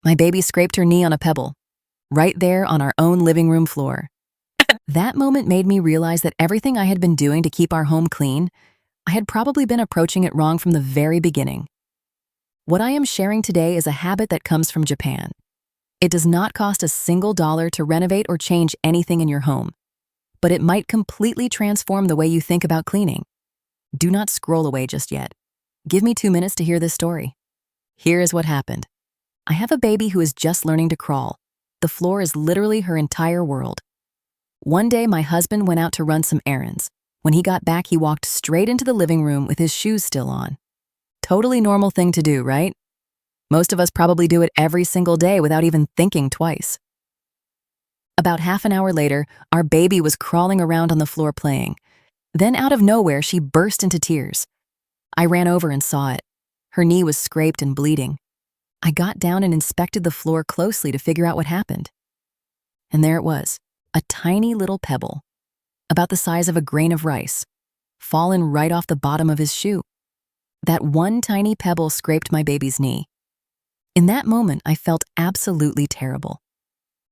My baby scraped her knee on a pebble, right there on our own living room floor. That moment made me realize that everything I had been doing to keep our home clean, I had probably been approaching it wrong from the very beginning. What I am sharing today is a habit that comes from Japan. It does not cost a single dollar to renovate or change anything in your home, but it might completely transform the way you think about cleaning. Do not scroll away just yet. Give me 2 minutes to hear this story. Here is what happened. I have a baby who is just learning to crawl. The floor is literally her entire world. One day, my husband went out to run some errands. When he got back, he walked straight into the living room with his shoes still on. Totally normal thing to do, right? Most of us probably do it every single day without even thinking twice. About half an hour later, our baby was crawling around on the floor playing. Then out of nowhere, she burst into tears. I ran over and saw it. Her knee was scraped and bleeding. I got down and inspected the floor closely to figure out what happened. And there it was, a tiny little pebble, about the size of a grain of rice, fallen right off the bottom of his shoe. That one tiny pebble scraped my baby's knee. In that moment, I felt absolutely terrible.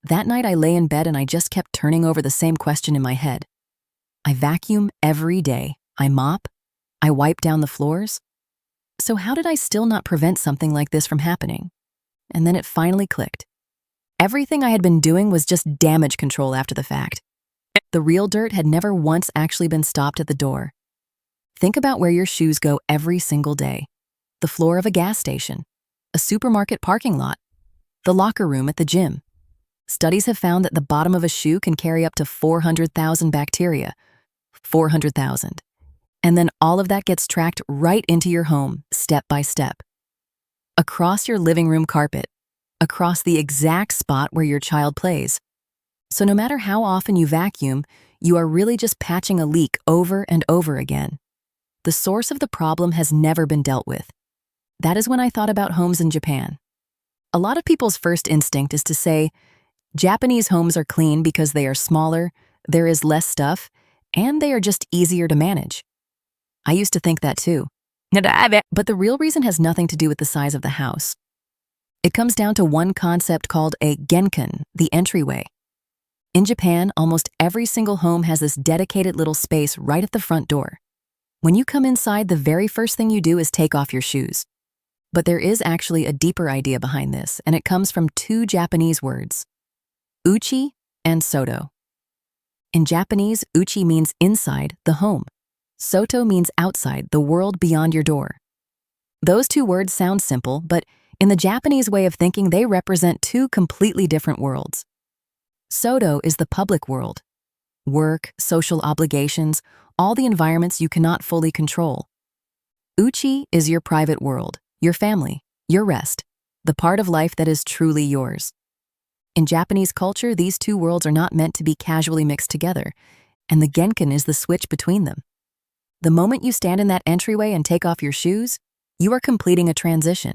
That night I lay in bed and I just kept turning over the same question in my head. I vacuum every day. I mop. I wipe down the floors. So how did I still not prevent something like this from happening? And then it finally clicked. Everything I had been doing was just damage control after the fact. The real dirt had never once actually been stopped at the door. Think about where your shoes go every single day. The floor of a gas station, a supermarket parking lot, the locker room at the gym. Studies have found that the bottom of a shoe can carry up to 400,000 bacteria. 400,000. And then all of that gets tracked right into your home, step by step. Across your living room carpet, across the exact spot where your child plays. So no matter how often you vacuum, you are really just patching a leak over and over again. The source of the problem has never been dealt with. That is when I thought about homes in Japan. A lot of people's first instinct is to say, Japanese homes are clean because they are smaller, there is less stuff, and they are just easier to manage. I used to think that too. But the real reason has nothing to do with the size of the house. It comes down to one concept called a Genkan, the entryway. In Japan, almost every single home has this dedicated little space right at the front door. When you come inside, the very first thing you do is take off your shoes. But there is actually a deeper idea behind this, and it comes from two Japanese words, uchi and soto. In Japanese, uchi means inside, the home. Soto means outside, the world beyond your door. Those two words sound simple, but in the Japanese way of thinking, they represent two completely different worlds. Soto is the public world. Work, social obligations, all the environments you cannot fully control. Uchi is your private world, your family, your rest, the part of life that is truly yours. In Japanese culture, these two worlds are not meant to be casually mixed together, and the Genkan is the switch between them. The moment you stand in that entryway and take off your shoes, you are completing a transition.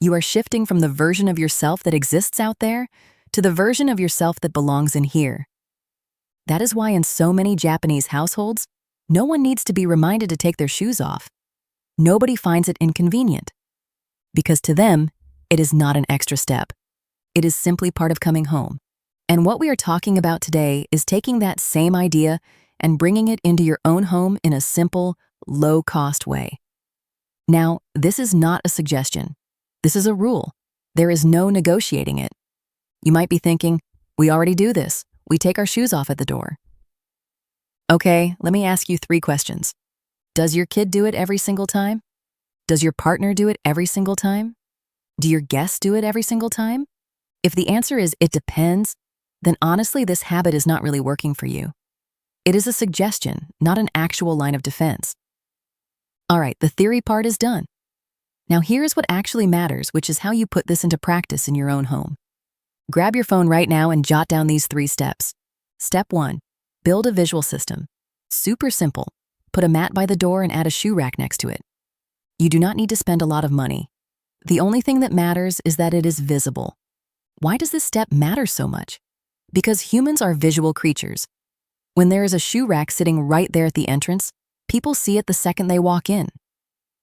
You are shifting from the version of yourself that exists out there to the version of yourself that belongs in here. That is why in so many Japanese households, no one needs to be reminded to take their shoes off. Nobody finds it inconvenient. Because to them, it is not an extra step. It is simply part of coming home. And what we are talking about today is taking that same idea and bringing it into your own home in a simple, low-cost way. Now, this is not a suggestion. This is a rule. There is no negotiating it. You might be thinking, we already do this. We take our shoes off at the door. Okay, let me ask you 3 questions. Does your kid do it every single time? Does your partner do it every single time? Do your guests do it every single time? If the answer is it depends, then honestly, this habit is not really working for you. It is a suggestion, not an actual line of defense. All right, the theory part is done. Now here's what actually matters, which is how you put this into practice in your own home. Grab your phone right now and jot down these 3 steps. Step 1, build a visual system. Super simple. Put a mat by the door and add a shoe rack next to it. You do not need to spend a lot of money. The only thing that matters is that it is visible. Why does this step matter so much? Because humans are visual creatures. When there is a shoe rack sitting right there at the entrance, people see it the second they walk in.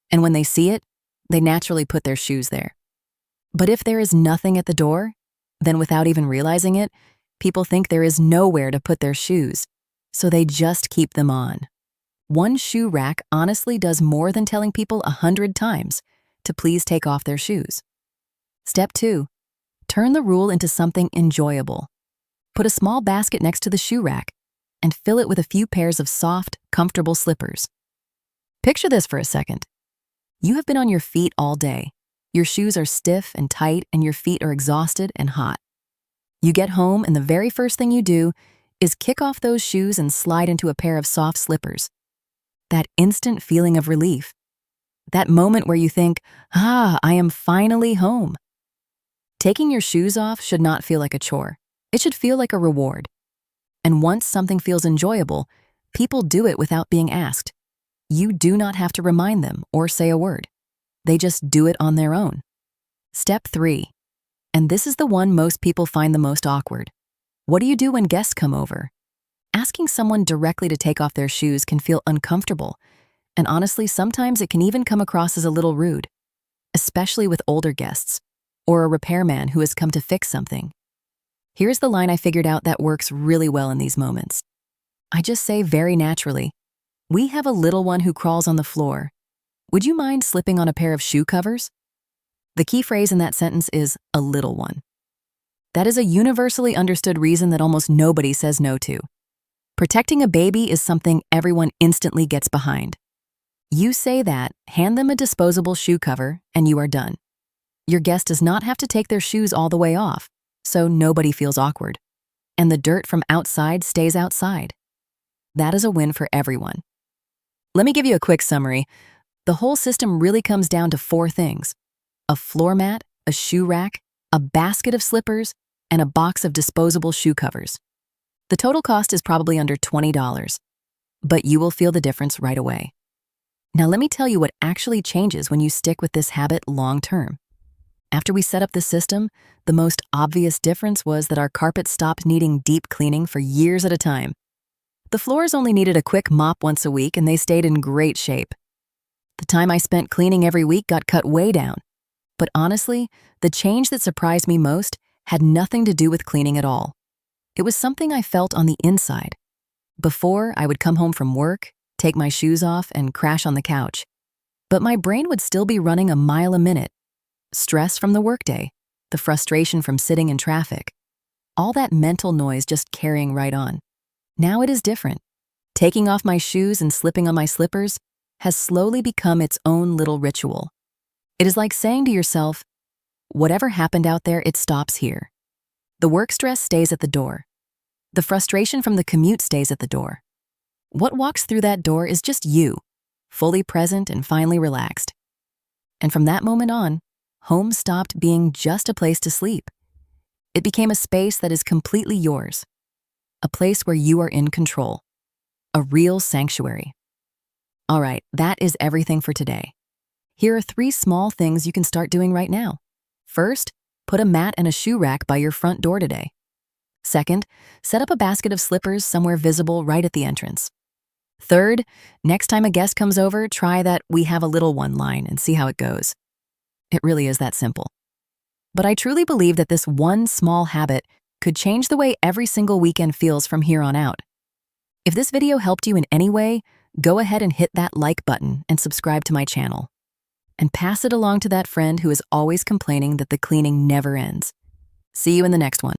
And when they see it, they naturally put their shoes there. But if there is nothing at the door, then without even realizing it, people think there is nowhere to put their shoes, so they just keep them on. One shoe rack honestly does more than telling people 100 times to please take off their shoes. Step 2. Turn the rule into something enjoyable. Put a small basket next to the shoe rack and fill it with a few pairs of soft, comfortable slippers. Picture this for a second. You have been on your feet all day. Your shoes are stiff and tight and your feet are exhausted and hot. You get home and the very first thing you do is kick off those shoes and slide into a pair of soft slippers. That instant feeling of relief. That moment where you think, I am finally home. Taking your shoes off should not feel like a chore. It should feel like a reward. And once something feels enjoyable, people do it without being asked. You do not have to remind them or say a word. They just do it on their own. Step 3. And this is the one most people find the most awkward. What do you do when guests come over? Asking someone directly to take off their shoes can feel uncomfortable, and honestly, sometimes it can even come across as a little rude, especially with older guests or a repairman who has come to fix something. Here's the line I figured out that works really well in these moments. I just say very naturally, "We have a little one who crawls on the floor. Would you mind slipping on a pair of shoe covers?" The key phrase in that sentence is "a little one." That is a universally understood reason that almost nobody says no to. Protecting a baby is something everyone instantly gets behind. You say that, hand them a disposable shoe cover, and you are done. Your guest does not have to take their shoes all the way off, so nobody feels awkward. And the dirt from outside stays outside. That is a win for everyone. Let me give you a quick summary. The whole system really comes down to 4 things: a floor mat, a shoe rack, a basket of slippers, and a box of disposable shoe covers. The total cost is probably under $20, but you will feel the difference right away. Now let me tell you what actually changes when you stick with this habit long term. After we set up the system, the most obvious difference was that our carpet stopped needing deep cleaning for years at a time. The floors only needed a quick mop once a week and they stayed in great shape. The time I spent cleaning every week got cut way down. But honestly, the change that surprised me most had nothing to do with cleaning at all. It was something I felt on the inside. Before, I would come home from work, take my shoes off, and crash on the couch. But my brain would still be running a mile a minute. Stress from the workday, the frustration from sitting in traffic, all that mental noise just carrying right on. Now it is different. Taking off my shoes and slipping on my slippers has slowly become its own little ritual. It is like saying to yourself, whatever happened out there, it stops here. The work stress stays at the door. The frustration from the commute stays at the door. What walks through that door is just you, fully present and finally relaxed. And from that moment on, home stopped being just a place to sleep. It became a space that is completely yours, a place where you are in control, a real sanctuary. All right, that is everything for today. Here are 3 small things you can start doing right now. First, put a mat and a shoe rack by your front door today. Second, set up a basket of slippers somewhere visible right at the entrance. Third, next time a guest comes over, try that "we have a little one" line and see how it goes. It really is that simple. But I truly believe that this one small habit could change the way every single weekend feels from here on out. If this video helped you in any way, go ahead and hit that like button and subscribe to my channel. And pass it along to that friend who is always complaining that the cleaning never ends. See you in the next one.